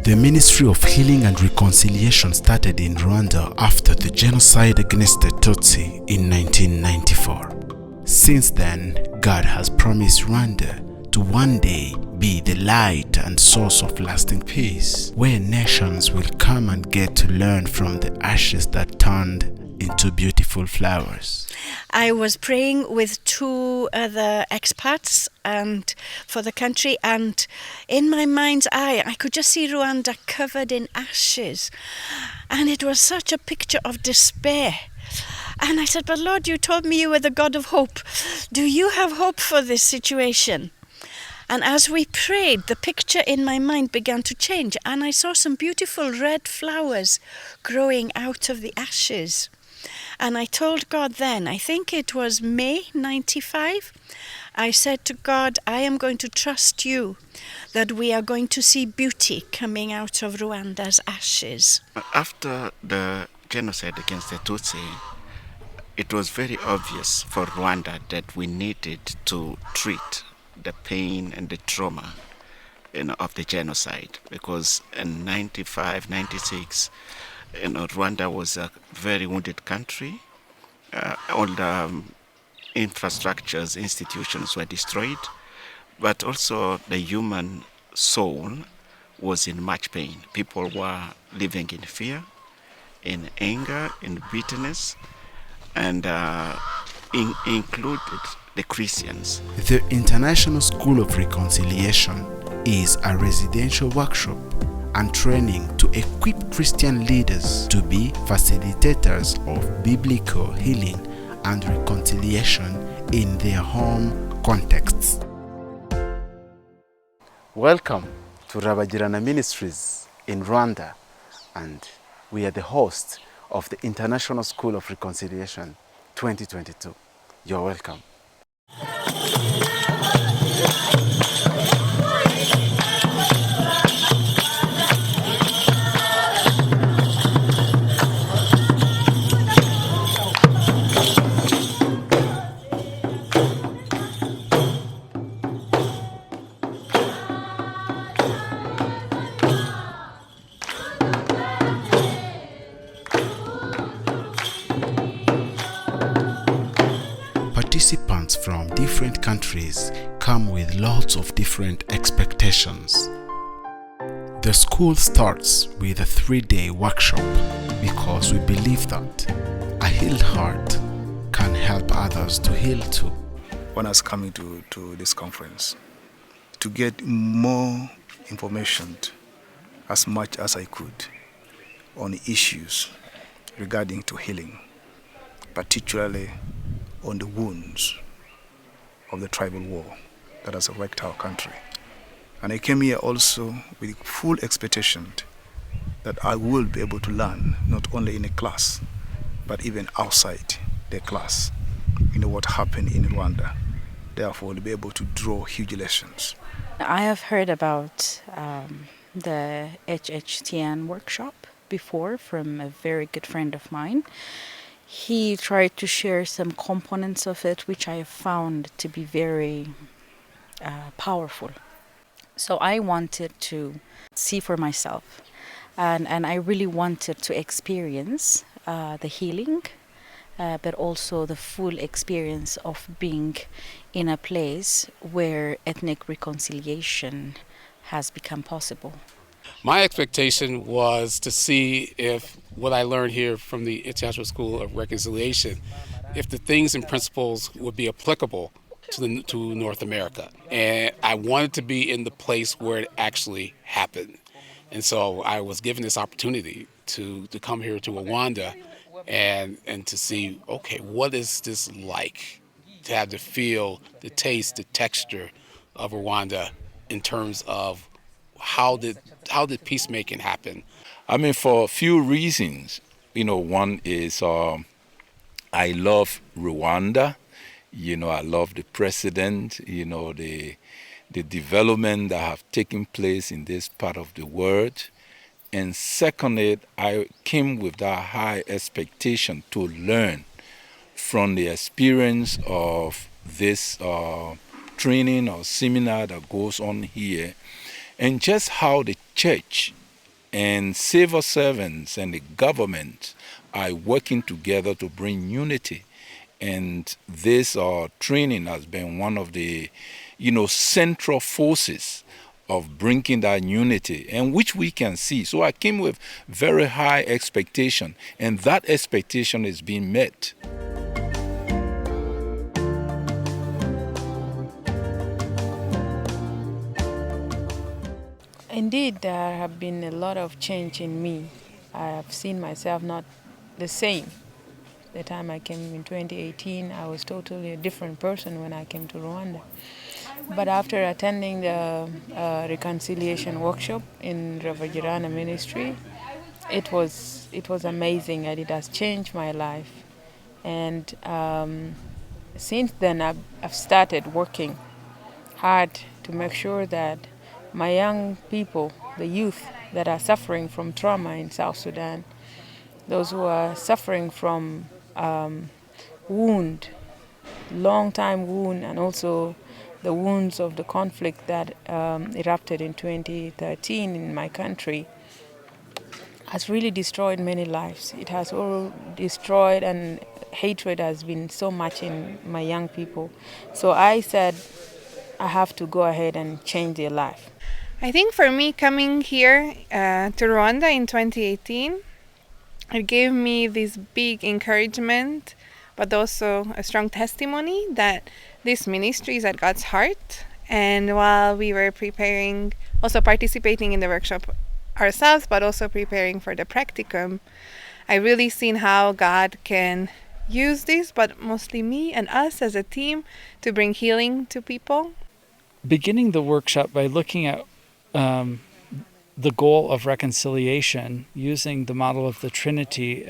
The Ministry of Healing and Reconciliation started in Rwanda after the genocide against the Tutsi in 1994. Since then, God has promised Rwanda to one day be the light and source of lasting peace, where nations will come and get to learn from the ashes that turned into beautiful flowers. I was praying with two other expats and for the country, and in my mind's eye I could just see Rwanda covered in ashes, and it was such a picture of despair. And I said, but Lord, you told me you were the God of hope. Do you have hope for this situation? And as we prayed, the picture in my mind began to change, and I saw some beautiful red flowers growing out of the ashes. And I told God then, I think it was May 95, I said to God, I am going to trust you that we are going to see beauty coming out of Rwanda's ashes. After the genocide against the Tutsi, it was very obvious for Rwanda that we needed to treat the pain and the trauma of the genocide, because in 95, 96, Rwanda was a very wounded country. All the infrastructures, institutions were destroyed, but also the human soul was in much pain. People were living in fear, in anger, in bitterness, and included the Christians. The International School of Reconciliation is a residential workshop and training to equip Christian leaders to be facilitators of biblical healing and reconciliation in their home contexts. Welcome to Rabagirana Ministries in Rwanda, and we are the hosts of the International School of Reconciliation 2022. You're welcome. Participants from different countries come with lots of different expectations. The school starts with a 3-day workshop because we believe that a healed heart can help others to heal too. When I was coming to this conference, to get more information as much as I could on issues regarding to healing, particularly on the wounds of the tribal war that has wrecked our country. And I came here also with full expectation that I will be able to learn, not only in a class, but even outside the class, what happened in Rwanda. Therefore, to be able to draw huge lessons. I have heard about the HHTN workshop before from a very good friend of mine. He tried to share some components of it, which I have found to be very powerful. So I wanted to see for myself, and I really wanted to experience the healing, but also the full experience of being in a place where ethnic reconciliation has become possible. My expectation was to see if what I learned here from the International School of Reconciliation, if the things and principles would be applicable to North America. And I wanted to be in the place where it actually happened. And so I was given this opportunity to come here to Rwanda and to see, okay, what is this like? To have the feel, the taste, the texture of Rwanda in terms of how did peacemaking happen? I mean, for a few reasons. One is I love Rwanda. I love the president, the development that have taken place in this part of the world. And secondly, I came with that high expectation to learn from the experience of this training or seminar that goes on here, and just how the church and civil servants and the government are working together to bring unity. And this training has been one of the, central forces of bringing that unity, and which we can see. So I came with very high expectation, and that expectation is being met. Indeed, there have been a lot of change in me. I have seen myself not the same. The time I came in 2018, I was totally a different person when I came to Rwanda. But after attending the reconciliation workshop in Rabagirana Ministry, it was amazing, and it has changed my life. And since then, I've started working hard to make sure that my young people, the youth that are suffering from trauma in South Sudan, those who are suffering from wound, long-time wound, and also the wounds of the conflict that erupted in 2013 in my country, has really destroyed many lives. It has all destroyed, and hatred has been so much in my young people. So I said, I have to go ahead and change their life. I think for me, coming here to Rwanda in 2018, it gave me this big encouragement, but also a strong testimony that this ministry is at God's heart. And while we were preparing, also participating in the workshop ourselves, but also preparing for the practicum, I really seen how God can use this, but mostly me and us as a team, to bring healing to people. Beginning the workshop by looking at the goal of reconciliation, using the model of the Trinity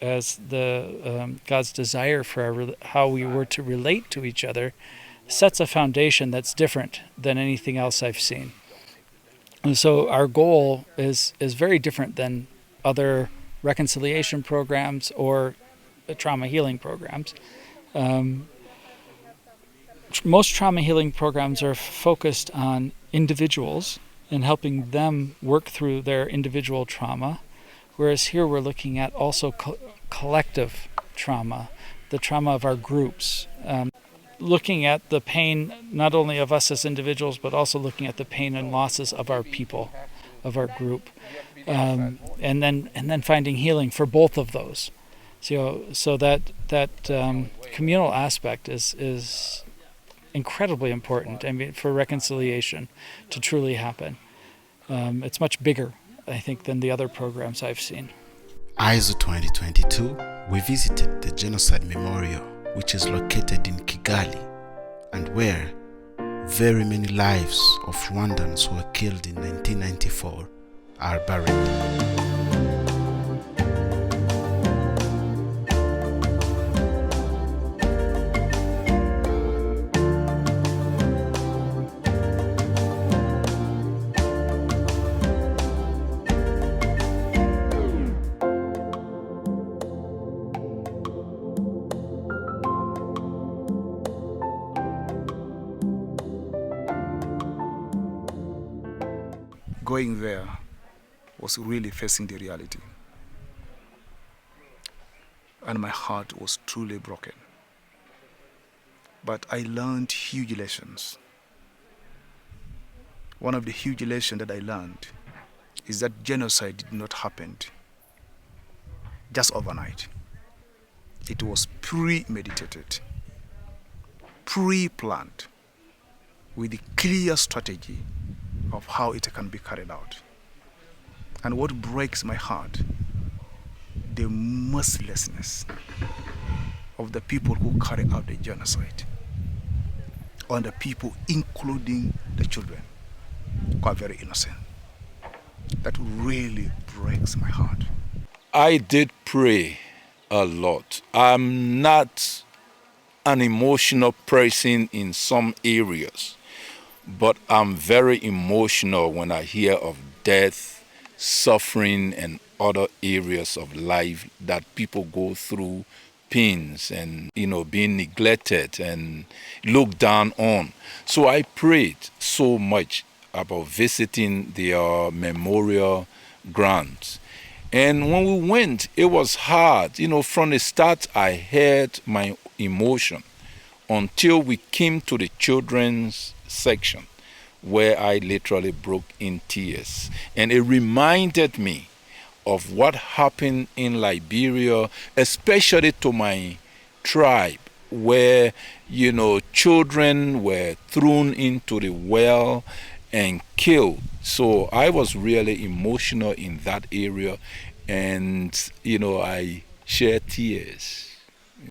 as the God's desire for how we were to relate to each other, sets a foundation that's different than anything else I've seen. And so our goal is very different than other reconciliation programs or trauma healing programs. Most trauma healing programs are focused on individuals and helping them work through their individual trauma, whereas here we're looking at also collective trauma, the trauma of our groups, looking at the pain not only of us as individuals, but also looking at the pain and losses of our people, of our group, and then finding healing for both of those. So that communal aspect is incredibly important. I mean, for reconciliation to truly happen, it's much bigger, I think, than the other programs I've seen. ISO 2022, we visited the Genocide Memorial, which is located in Kigali, and where very many lives of Rwandans who were killed in 1994 are buried. Going there was really facing the reality. And my heart was truly broken. But I learned huge lessons. One of the huge lessons that I learned is that genocide did not happen just overnight. It was premeditated, pre-planned, with a clear strategy of how it can be carried out. And what breaks my heart, the mercilessness of the people who carry out the genocide on the people, including the children, who are very innocent. That really breaks my heart. I did pray a lot. I'm not an emotional person in some areas, but I'm very emotional when I hear of death, suffering, and other areas of life that people go through pains and, being neglected and looked down on. So I prayed so much about visiting their memorial, grants. And when we went, it was hard. From the start, I had my emotion until we came to the children's section, where I literally broke in tears. And it reminded me of what happened in Liberia, especially to my tribe, where, children were thrown into the well and killed. So I was really emotional in that area, and, I shed tears.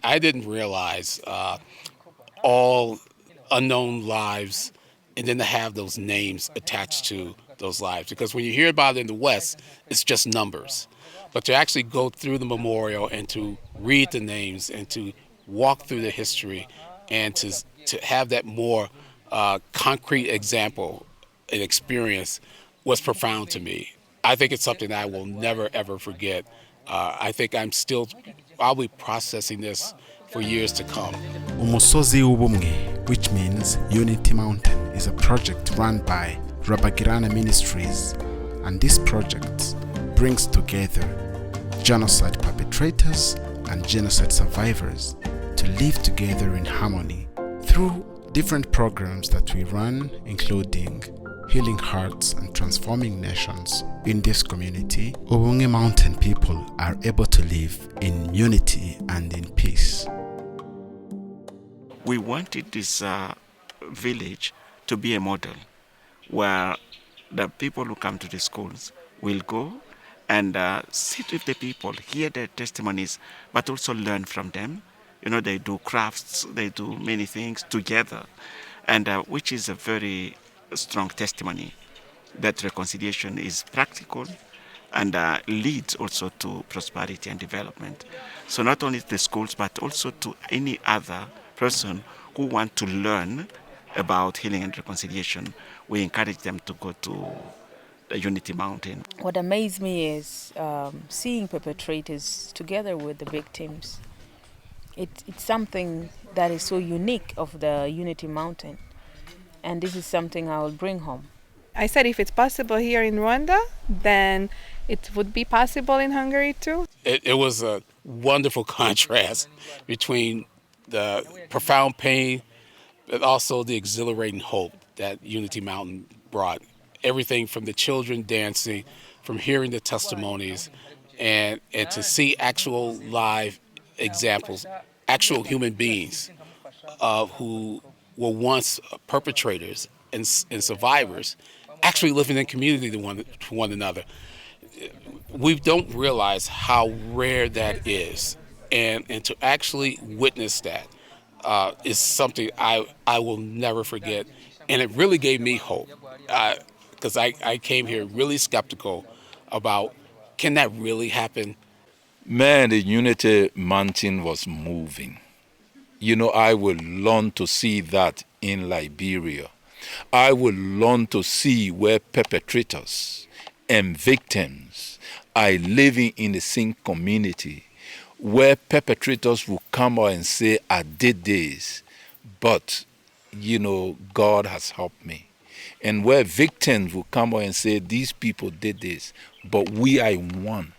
I didn't realize all unknown lives and then to have those names attached to those lives. Because when you hear about it in the West, it's just numbers. But to actually go through the memorial and to read the names and to walk through the history and to have that more concrete example and experience was profound to me. I think it's something I will never, ever forget. I think I'll be processing this for years to come. Umusozi w'Ubumwe, which means Unity Mountain, is a project run by Rabagirana Ministries, and this project brings together genocide perpetrators and genocide survivors to live together in harmony through different programs that we run, including Healing Hearts and Transforming Nations. In this community, Ubumwe Mountain people are able to live in unity and in peace. We wanted this village to be a model where the people who come to the schools will go and sit with the people, hear their testimonies, but also learn from them. They do crafts, they do many things together, and which is a very strong testimony that reconciliation is practical and leads also to prosperity and development. So not only the schools, but also to any other person who want to learn about healing and reconciliation, we encourage them to go to the Unity Mountain. What amazed me is seeing perpetrators together with the victims. It's something that is so unique of the Unity Mountain, and this is something I will bring home. I said if it's possible here in Rwanda, then it would be possible in Hungary too. It was a wonderful contrast between the profound pain, but also the exhilarating hope that Unity Mountain brought. Everything from the children dancing, from hearing the testimonies, and to see actual live examples, actual human beings who were once perpetrators and survivors, actually living in community to one another. We don't realize how rare that is. And to actually witness that is something I will never forget. And it really gave me hope, because I came here really skeptical about, can that really happen? Man, the Unity Mountain was moving. I would long to see that in Liberia. I would long to see where perpetrators and victims are living in the same community, where perpetrators will come out and say, I did this, but, God has helped me. And where victims will come out and say, these people did this, but we are one.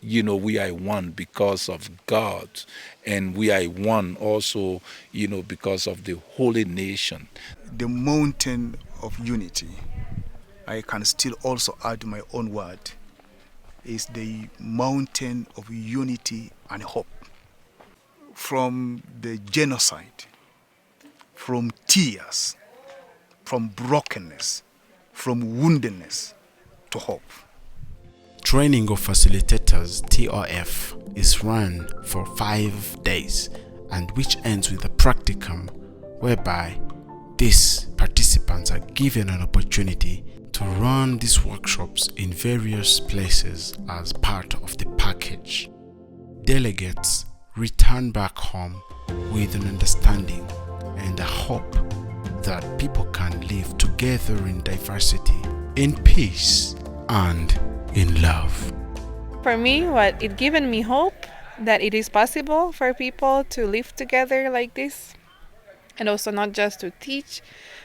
We are one because of God, and we are one also, because of the holy nation. The mountain of unity, I can still also add my own word, is the mountain of unity and hope. From the genocide, from tears, from brokenness, from woundedness to hope. Training of Facilitators, TRF, is run for 5 days, and which ends with a practicum whereby these participants are given an opportunity to run these workshops in various places as part of the package. Delegates return back home with an understanding and a hope that people can live together in diversity, in peace, and in love. For me, what it given me hope that it is possible for people to live together like this, and also not just to teach,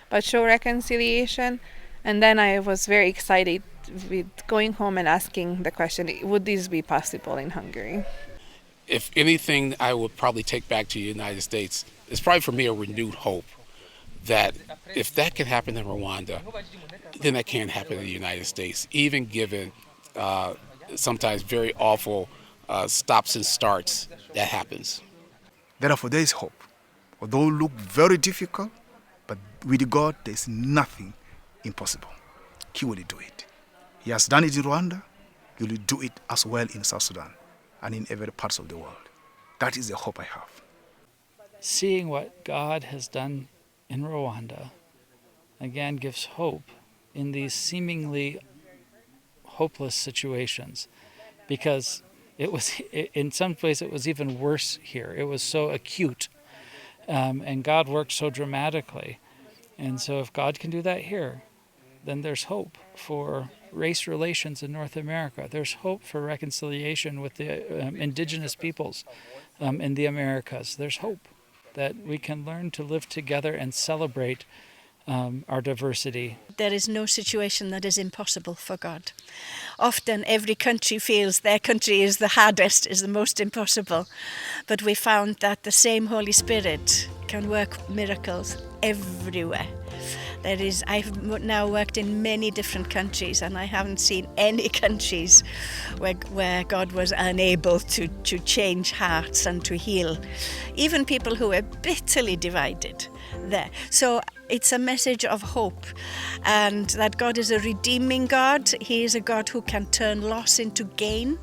but show reconciliation. And then I was very excited with going home and asking the question, would this be possible in Hungary? If anything, I would probably take back to the United States. It's probably for me a renewed hope that if that can happen in Rwanda, then that can happen in the United States, even given sometimes very awful stops and starts that happens. Therefore, there is hope. Although it look very difficult, but with God, there is nothing impossible. He will do it. He has done it in Rwanda. He will do it as well in South Sudan and in every parts of the world. That is the hope I have. Seeing what God has done in Rwanda, again, gives hope in these seemingly hopeless situations, because it was, in some ways, it was even worse here. It was so acute, and God worked so dramatically. And so if God can do that here, then there's hope for race relations in North America. There's hope for reconciliation with the indigenous peoples in the Americas. There's hope that we can learn to live together and celebrate our diversity. There is no situation that is impossible for God. Often every country feels their country is the hardest, is the most impossible. But we found that the same Holy Spirit can work miracles everywhere. I've now worked in many different countries, and I haven't seen any countries where God was unable to change hearts and to heal, even people who were bitterly divided there. So it's a message of hope, and that God is a redeeming God. He is a God who can turn loss into gain.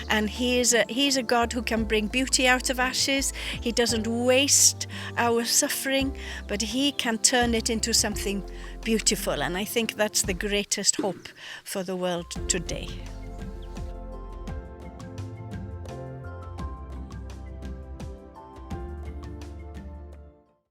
And he's a God who can bring beauty out of ashes. He doesn't waste our suffering, but he can turn it into something beautiful. And I think that's the greatest hope for the world today.